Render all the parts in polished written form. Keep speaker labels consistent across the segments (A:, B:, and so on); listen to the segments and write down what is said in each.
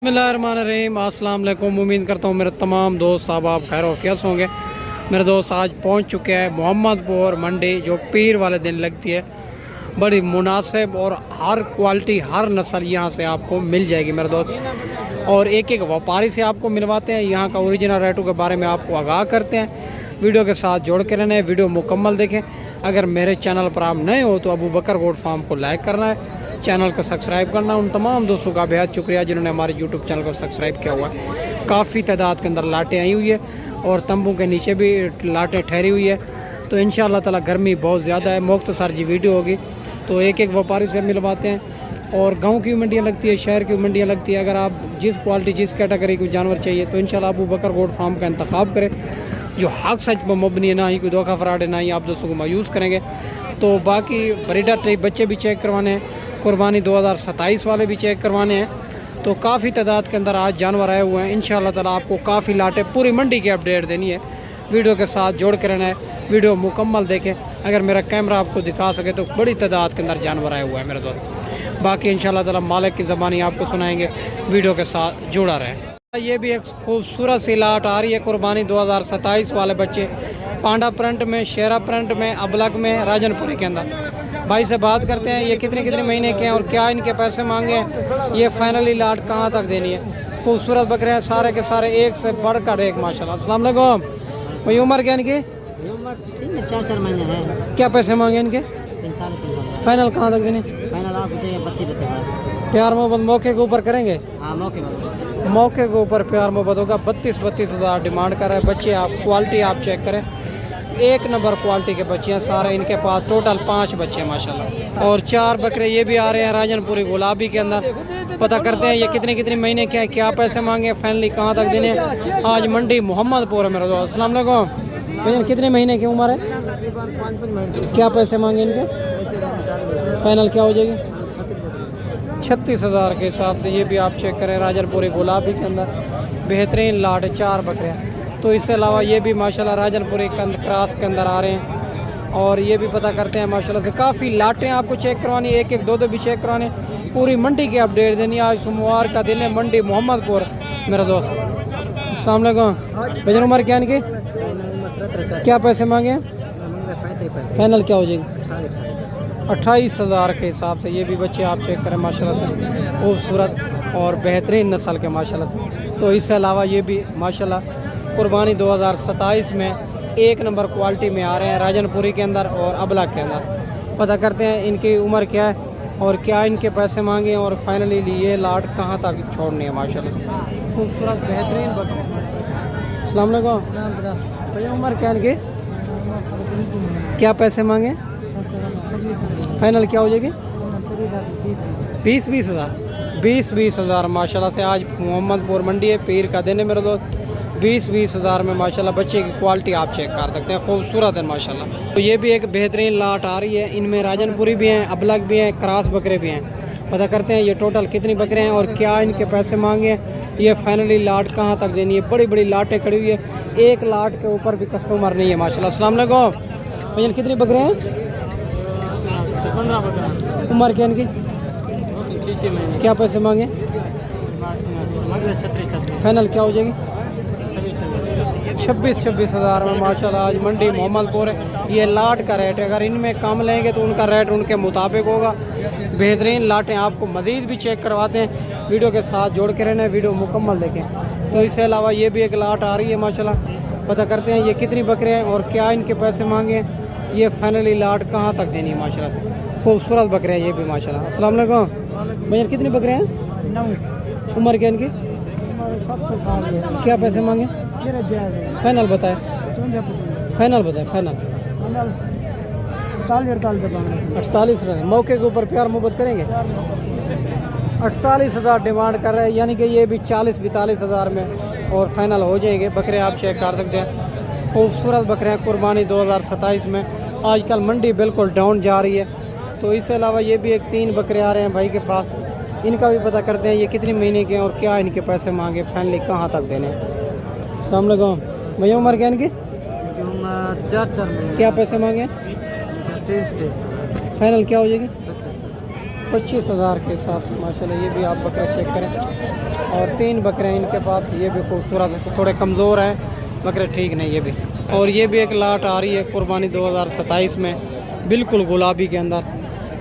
A: बिस्मिल्लाहिर्रहमानिर्रहीम। अस्सलाम वालेकुम। उम्मीद करता हूँ मेरे तमाम दोस्त साहब आप खैर वफियत होंगे। मेरे दोस्त आज पहुँच चुके हैं मोहम्मदपुर मंडी, जो पीर वाले दिन लगती है। बड़ी मुनासिब और हर क्वालिटी हर नस्ल यहाँ से आपको मिल जाएगी मेरे दोस्त। और एक एक व्यापारी से आपको मिलवाते हैं, यहाँ का ओरिजिनल रेटों के बारे में आपको आगाह करते हैं। वीडियो के साथ जोड़ के रहना है, वीडियो मुकम्मल देखें। अगर मेरे चैनल पर आप नए हो तो अबू बकर गोट फार्म को लाइक करना है, चैनल को सब्सक्राइब करना। उन तमाम दोस्तों का बेहद शुक्रिया जिन्होंने हमारे यूट्यूब चैनल को सब्सक्राइब किया हुआ है। काफ़ी तादाद के अंदर लाटें आई हुई है और तंबू के नीचे भी लाटें ठहरी हुई है। तो इंशाअल्लाह ताला गर्मी बहुत ज़्यादा है, मुख्तसर जी वीडियो होगी। तो एक एक व्यापारी से मिलवाते हैं। और गांव की मंडियाँ लगती है, शहर की मंडियाँ लगती है। अगर आप जिस क्वालिटी जिस कैटेगरी की जानवर चाहिए तो इंशाअल्लाह अबू बकर गोट फार्म का इंतखाब करें, जो हक सच पर मबनी है, ना ही कोई धोखा फराड है, ना ही आप दोस्तों को मायूस करेंगे। तो बाकी ब्रीडर टाइप बच्चे भी चेक करवाने हैं, कुर्बानी 2027 वाले भी चेक करवाने हैं। तो काफ़ी तादाद के अंदर आज जानवर आए हुए हैं। इंशाअल्लाह ताला आपको काफ़ी लाटें पूरी मंडी की अपडेट देनी है। वीडियो के साथ जोड़ कर रहना है, वीडियो मुकम्मल देखें। अगर मेरा कैमरा आपको दिखा सके तो बड़ी तादाद के अंदर जानवर आए हुए हैं मेरे दोस्त। बाकी इंशाअल्लाह ताला मालिक की ज़बानी आपको सुनाएंगे, वीडियो के साथ जुड़ा रहें। ये भी एक खूबसूरत सी लाट आ रही है, कुर्बानी 2027 वाले बच्चे, पांडा प्रिंट में, शेरा प्रिंट में, अबलग में, राजनपुरी के अंदर। भाई से बात करते हैं ये कितने कितने महीने के हैं और क्या इनके पैसे मांगे हैं, ये फाइनली लाट कहाँ तक देनी है। खूबसूरत बकरे हैं सारे के सारे, एक से बढ़कर एक माशाल्लाह। अस्सलाम वालेकुम। वही उम्र क्या इनकी?
B: 4 महीने है।
A: क्या पैसे मांगे इनके?
B: 45।
A: फाइनल कहाँ तक देने?
B: फाइनल आप 32
A: प्यार मोहब्बत मौके के ऊपर करेंगे?
B: हाँ,
A: मौके के ऊपर प्यार मोहब्बत होगा। 32 हज़ार डिमांड कर रहे हैं। बच्चे आप क्वालिटी आप चेक करें, एक नंबर क्वालिटी के बच्चे हैं सारे इनके पास। टोटल 5 बच्चे हैं माशाल्लाह। और 4 बकरे ये भी आ रहे हैं राजनपुरी गुलाबी के अंदर। पता करते हैं ये कितने कितने महीने के हैं, क्या पैसे मांगे, फाइनली कहाँ तक देने। आज मंडी मोहम्मदपुर है मेरे दोस्त। अस्सलाम वालेकुम। भैया कितने महीने की उम्र है?
B: 5
A: क्या पैसे मांगे इनके? फाइनल क्या हो जाएगी? 36 हज़ार के हिसाब से। ये भी आप चेक करें, राजनपुरी गुलाबी के अंदर बेहतरीन लाट, 4 बकरे। तो इससे अलावा ये भी माशाल्लाह राजनपुरी क्रॉस के अंदर आ रहे हैं। और ये भी पता करते हैं माशाल्लाह से काफ़ी लाटें आपको चेक करवानी, एक एक दो भी चेक करवाने। पूरी मंडी की अपडेट देनी। आज सोमवार का दिन है, मंडी मोहम्मदपुर मेरा दोस्त। अस्सलाम वालेकुम। भैया उम्र क्या इनकी? क्या पैसे मांगे? फाइनल क्या हो जाएगी? 28 हज़ार के हिसाब से। ये भी बच्चे आप चेक करें माशाल्लाह से, खूबसूरत और बेहतरीन नस्ल के माशाल्लाह से। तो इससे अलावा ये भी माशाल्लाह कुर्बानी 2027 में एक नंबर क्वालिटी में आ रहे हैं, राजनपुरी के अंदर और अबला के अंदर। पता करते हैं इनकी उम्र क्या है और क्या इनके पैसे मांगे और फाइनली ये लाट कहाँ तक छोड़नी है माशाल्लाह से। खूबसूरत बेहतरीन बकरे। अस्सलाम वालेकुम। भैया उम्र क्या इनकी? क्या पैसे मांगे? फाइनल क्या हो जाएगी? 20 हज़ार माशाल्लाह से। आज मोहम्मदपुर मंडी है, पीर का दिन है मेरे दोस्त। 20 हज़ार में माशाल्लाह बच्चे की क्वालिटी आप चेक कर सकते हैं, खूबसूरत है माशाल्लाह। तो ये भी एक बेहतरीन लाट आ रही है। इनमें राजनपुरी भी हैं, अबलग भी हैं, क्रॉस बकरे भी हैं। पता करते हैं ये टोटल कितनी बकरे हैं और क्या इनके पैसे मांगे हैं, ये फाइनली लाट कहाँ तक देनी है। बड़ी बड़ी लाटें खड़ी हुई है, एक लाट के ऊपर भी कस्टमर नहीं है माशाल्लाह। अस्सलाम वालेकुम। भैया कितनी बकरे हैं?
B: 15 बकरा।
A: उम्र क्या इनकी?
B: 6 महीने।
A: क्या पैसे मांगे?
B: 36।
A: फाइनल क्या हो जाएगी?
B: 26।
A: 26 हज़ार में माशाल्लाह। आज मंडी मोहम्मदपुर है। ये लाट का रेट है, अगर इनमें कम लेंगे तो उनका रेट उनके मुताबिक होगा। बेहतरीन लाटें आपको मज़ीद भी चेक करवाते हैं, वीडियो के साथ जोड़ के रहना है, वीडियो मुकम्मल देखें। तो इससे अलावा ये भी एक लाट आ रही है माशाल्लाह। पता करते हैं ये कितनी बकरे हैं और क्या इनके पैसे मांगे हैं, ये फाइनली लाट कहाँ तक देनी है माशाल्लाह से। खूबसूरत बकरे हैं ये भी माशाल्लाह। अस्सलाम वालेकुम। भैया कितने बकरे हैं?
B: 9।
A: उम्र क्या इनकी? क्या पैसे मांगे? फाइनल बताए। फाइनल बताए। फाइनल 48 रहे। मौके के ऊपर प्यार मोहब्बत करेंगे। 48 हज़ार डिमांड कर रहे हैं, यानी कि ये भी 40-42 हज़ार में और फाइनल हो जाएंगे। बकरे आप चेक कर सकते हैं, खूबसूरत बकरे हैं। कुर्बानी 2027 में आजकल मंडी बिल्कुल डाउन जा रही है। तो इससे अलावा ये भी एक 3 बकरे आ रहे हैं भाई के पास, इनका भी पता करते हैं ये कितने महीने के हैं और क्या इनके पैसे मांगे, फाइनली कहाँ तक देने। अस्सलाम वालेकुम। भैया उम्र क्या इनकी?
B: 4 महीने।
A: क्या पैसे मांगे?
B: 23।
A: फाइनल क्या हो जाएगी?
B: 25।
A: 25 हज़ार के हिसाब से माशाल्लाह। ये भी आप बकरा चेक करें, और 3 बकरे हैं इनके पास, ये भी खूबसूरत है, थोड़े कमज़ोर हैं बकरे, ठीक नहीं ये भी। और ये भी एक लाट आ रही है कुर्बानी 2027 में, बिल्कुल गुलाबी के अंदर।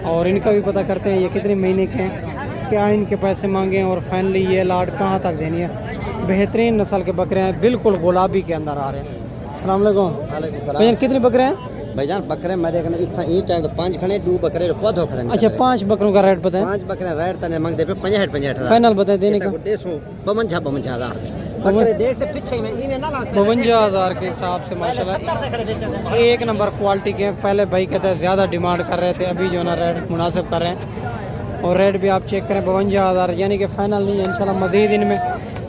A: और इनका भी पता करते हैं ये कितने महीने के हैं, क्या इनके पैसे मांगे और फाइनली ये लाट कहाँ तक देनी है। बेहतरीन नस्ल के बकरे हैं, बिल्कुल गुलाबी के अंदर आ रहे हैं। अस्सलाम वालेकुम भैया, कितने बकरे हैं
C: भाईजान? बकरे मेरे कने इतना ईट है तो 5 खड़े, 2 बकरे पौधो खड़े।
A: अच्छा, 5 बकरों का रेट बताएं।
C: 5 बकरे रेट तने मांगते पे 65
A: फाइनल बताएं देने का।
C: 52 हजार बकरे देखते पीछे में इमे ना लगते
A: 52,000 के हिसाब से माशाल्लाह एक नंबर क्वालिटी के हैं। पहले भाई कहते हैं ज़्यादा डिमांड कर रहे थे, अभी जो है ना रेट मुनासिब कर रहे हैं। और रेट भी आप चेक करें 52,000, यानी कि फ़ाइनल नहीं है। इंशाल्लाह मज़ीद इनमें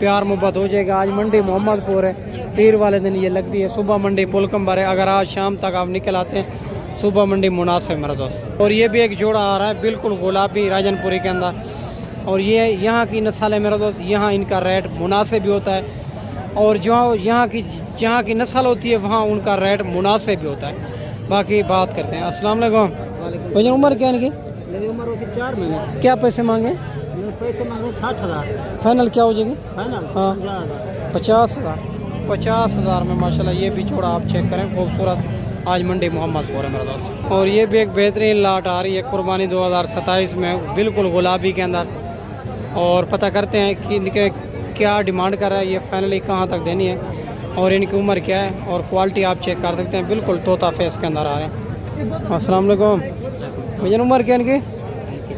A: प्यार मोहब्बत हो जाएगा। आज मंडी मोहम्मदपुर है, पीर वाले दिन ये लगती है। सुबह मंडी पुलकम्बर है, अगर आज शाम तक आप निकल आते हैं सुबह मंडी मुनासिब मेरे दोस्त। और ये भी एक जोड़ा आ रहा है बिल्कुल गुलाबी राजनपुरी के अंदर, और ये यहाँ की नस्ल है मेरा दोस्त। यहाँ इनका रेट मुनासिब भी होता है, और जो जहाँ की नस्ल होती है वहाँ उनका रेट मुनासिब भी होता है। बाकी बात करते हैं। अस्सलाम वालेकुम भैया, उम्र क्या है इनकी?
B: मेरी उम्र उसी 4 महीने।
A: क्या पैसे मांगे?
B: पैसे मांगे 60,000।
A: फाइनल क्या हो जाएगी?
B: फाइनल
A: हाँ
B: 50,000।
A: 50,000 में माशाल्लाह ये भी जोड़ा आप चेक करें, खूबसूरत। आज मंडी मोहम्मदपुर है मेरा दोस्त। और ये भी एक बेहतरीन लाट आ रही है कुर्बानी 2027 में, बिल्कुल गुलाबी के अंदर। और पता करते हैं कि इनके क्या डिमांड कर रहा है, ये फाइनली कहाँ तक देनी है, और इनकी उम्र क्या है, और क्वालिटी आप चेक कर सकते हैं, बिल्कुल तोता फेस के अंदर आ रहे हैं। अस्सलाम वालेकुम भैया, उम्र क्या इनकी?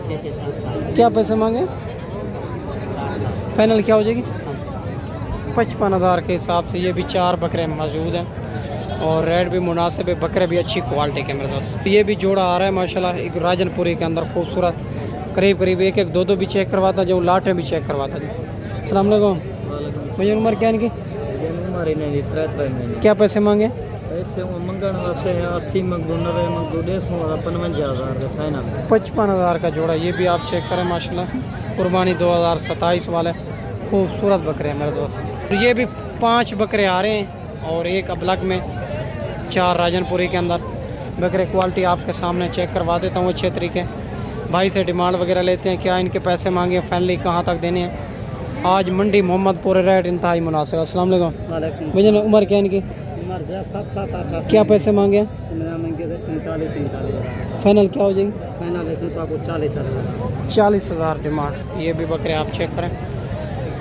B: 6-7
A: क्या पैसे मांगे? फाइनल क्या हो जाएगी? 55,000 के हिसाब से ये भी 4 बकरे मौजूद हैं, और रेट भी मुनासिब है, बकरे भी अच्छी क्वालिटी के मेरे दोस्त। ये भी जोड़ा आ रहा है माशाल्लाह एक राजनपुरी के अंदर, खूबसूरत। करीब करीब 1-1, 2-2 भी चेक करवाता, जो लाटें भी चेक करवाता जी। अस्सलाम वालेकुम भैया, उम्र क्या इनकी?
B: उम्र ही नहीं 33 महीने।
A: क्या पैसे मांगे?
B: पैसे मंगन वास्ते 80 मंगू 90 मंगू 150 55,000 का फाइनल।
A: 55,000 का जोड़ा, ये भी आप चेक करें माशाल्लाह, कुर्बानी 2027 वाले खूबसूरत बकरे हैं मेरे दोस्त। तो ये भी 5 बकरे आ रहे हैं, और एक अबलग में 4 राजनपुरी के अंदर बकरे। क्वालिटी आपके सामने चेक करवा देता हूँ अच्छे तरीके। भाई से डिमांड वगैरह लेते हैं, क्या इनके पैसे मांगे, फाइनली कहाँ तक देने हैं। आज मंडी मोहम्मदपुर रेट इंतहाई मुनासिब। अस्सलाम वालेकुम भैया, उम्र क्या इनकी?
B: उम्र 7-8
A: क्या पैसे मांगे?
B: मंगे थे 45,000।
A: फाइनल क्या हो जाएगी?
B: फाइनल इसमें तो आपको 40,000।
A: 40,000 डिमांड। ये भी बकरे आप चेक करें,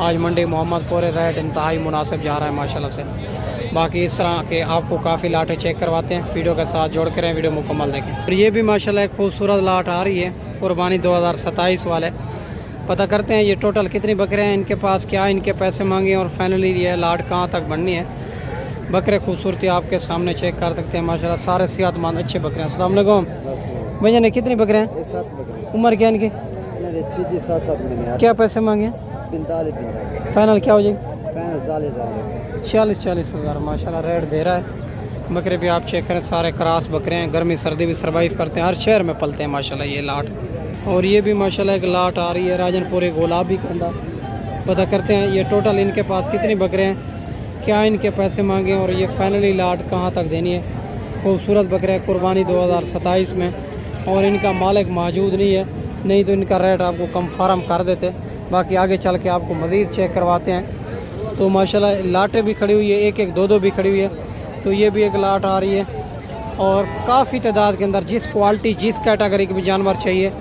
A: आज मंडी मोहम्मदपुर रेट इंतहाई मुनासिब जा रहा है माशाल्लाह से। बाकी इस तरह के आपको काफ़ी लाटें चेक करवाते हैं, वीडियो के साथ जोड़ कर वीडियो मुकम्मल देखें। और ये भी माशाल्लाह एक खूबसूरत लाट आ रही है कुर्बानी 2027 वाले। पता करते हैं ये टोटल कितने बकरे हैं इनके पास, क्या इनके पैसे मांगे, और फाइनली ये लाट कहाँ तक बननी है। बकरे खूबसूरती आपके सामने चेक कर सकते हैं माशाल्लाह, सारे सेहतमंद अच्छे बकरे हैं। अस्सलाम वालेकुम भैया, ने कितने बकरे हैं?
C: 7 बकरे।
A: उम्र क्या इनकी?
C: 7 महीने।
A: क्या पैसे मांगे?
C: 45,000
A: फाइनल क्या हो जाएगी?
C: फाइनल 40,000।
A: 40,000 माशाल्लाह रेट दे रहा है। बकरे भी आप चेक करें, सारे क्रास बकरे हैं, गर्मी सर्दी भी सर्वाइव करते हैं, हर शहर में पलते हैं माशाल्लाह ये लाट। और ये भी माशाल्लाह एक लाट आ रही है राजनपुरी गुलाबी के अंदर। पता करते हैं ये टोटल इनके पास कितने बकरे हैं, क्या इनके पैसे मांगे, और ये फाइनली लाट कहाँ तक देनी है। खूबसूरत बकरे कुर्बानी 2027 में, और इनका मालिक मौजूद नहीं है, नहीं तो इनका रेट आपको कंफर्म कर देते। बाकी आगे चल के आपको मज़ीद चेक करवाते हैं। तो माशाल्लाह लाटें भी खड़ी हुई है, 1-1, 2-2 भी खड़ी हुई है। तो ये भी एक लाट आ रही है, और काफ़ी तादाद के अंदर जिस क्वालिटी जिस कैटेगरी के भी जानवर चाहिए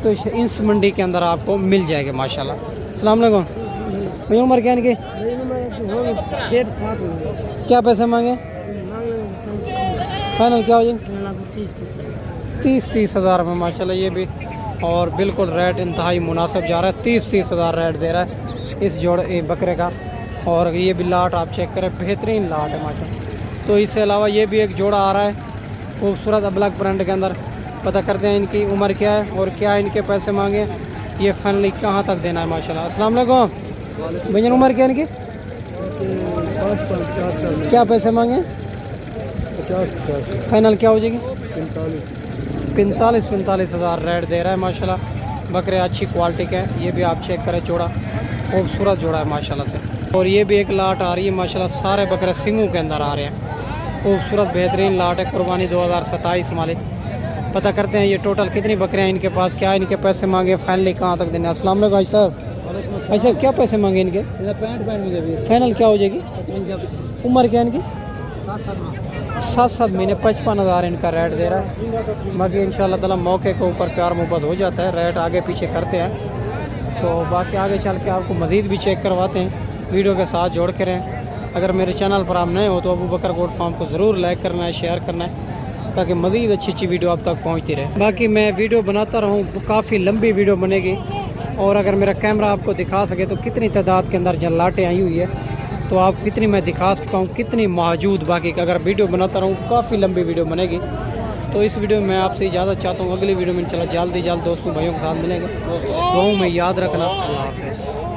A: तो इस मंडी के अंदर आपको मिल जाएगा माशाल्लाह। अस्सलाम वालेकुम भैया, उम्र क्या इनकी? क्या पैसे मांगे? फाइनल क्या हो जाएंगे? 30,000 में माशाल्लाह ये भी, और बिल्कुल रेट इंतहाई मुनासिब जा रहा है। 30,000 रेट दे रहा है इस जोड़े बकरे का। और ये भी लाट आप चेक करें, बेहतरीन लाट है माशाल्लाह। तो इससे अलावा ये भी एक जोड़ा आ रहा है खूबसूरत अबलग ब्रांड के अंदर। पता करते हैं इनकी उम्र क्या है, और क्या इनके पैसे मांगे, ये फाइनली कहाँ तक देना है माशाल्लाह। अस्सलाम वालेकुम भैया, उम्र क्या इनकी?
C: 5-4
A: क्या पैसे मांगे?
C: 50
A: फाइनल क्या हो जाएगी?
C: 45
A: 45,000 रेट दे रहा है माशाल्लाह। बकरे अच्छी क्वालिटी के हैं, ये भी आप चेक करें, जोड़ा खूबसूरत जोड़ा है माशाल्लाह से। और ये भी एक लाट आ रही है माशाल्लाह, सारे बकरे सिंगों के अंदर आ रहे हैं। खूबसूरत बेहतरीन लाट है कुर्बानी 2027 वाले। पता करते हैं ये टोटल कितनी बकरियां इनके पास, क्या इनके पैसे मांगे, फाइनली कहाँ तक देने। अस्सलाम वालेकुम भाई साहब, ऐसे क्या पैसे मांगे इनके?
B: 65 मिले भी
A: फाइनल क्या हो जाएगी?
B: 55
A: उम्र क्या इनकी?
B: 7
A: महीने 55,000 इनका रेट दे रहा है। बाकी इंशाल्लाह ताला मौके के ऊपर प्यार मोहब्बत हो जाता है, रेट आगे पीछे करते हैं। तो बाकी आगे चल के आपको मज़ीद भी चेक करवाते हैं, वीडियो के साथ जोड़ के रहें। अगर मेरे चैनल पर आप नए हो तो अबू बकर गोट फार्म को ज़रूर लाइक करना है, शेयर करना है, ताकि मज़ीद अच्छी अच्छी वीडियो आप तक पहुँचती रहे। बाकी मैं वीडियो बनाता रहूँ, काफ़ी लंबी वीडियो बनेगी, और अगर मेरा कैमरा आपको दिखा सके तो कितनी तादाद के अंदर जल्लाटें आई हुई है तो आप कितनी मैं दिखा सकता हूँ, कितनी मौजूद। बाकी अगर वीडियो बनाता रहूँ काफ़ी लंबी वीडियो बनेगी। तो इस वीडियो में मैं आपसे इजाज़त चाहता हूँ, अगली वीडियो में इंशाल्लाह जल्द दोस्तों भाइयों के साथ मिलेंगे। दुआओं में याद रखना। अल्लाह हाफ़िज़।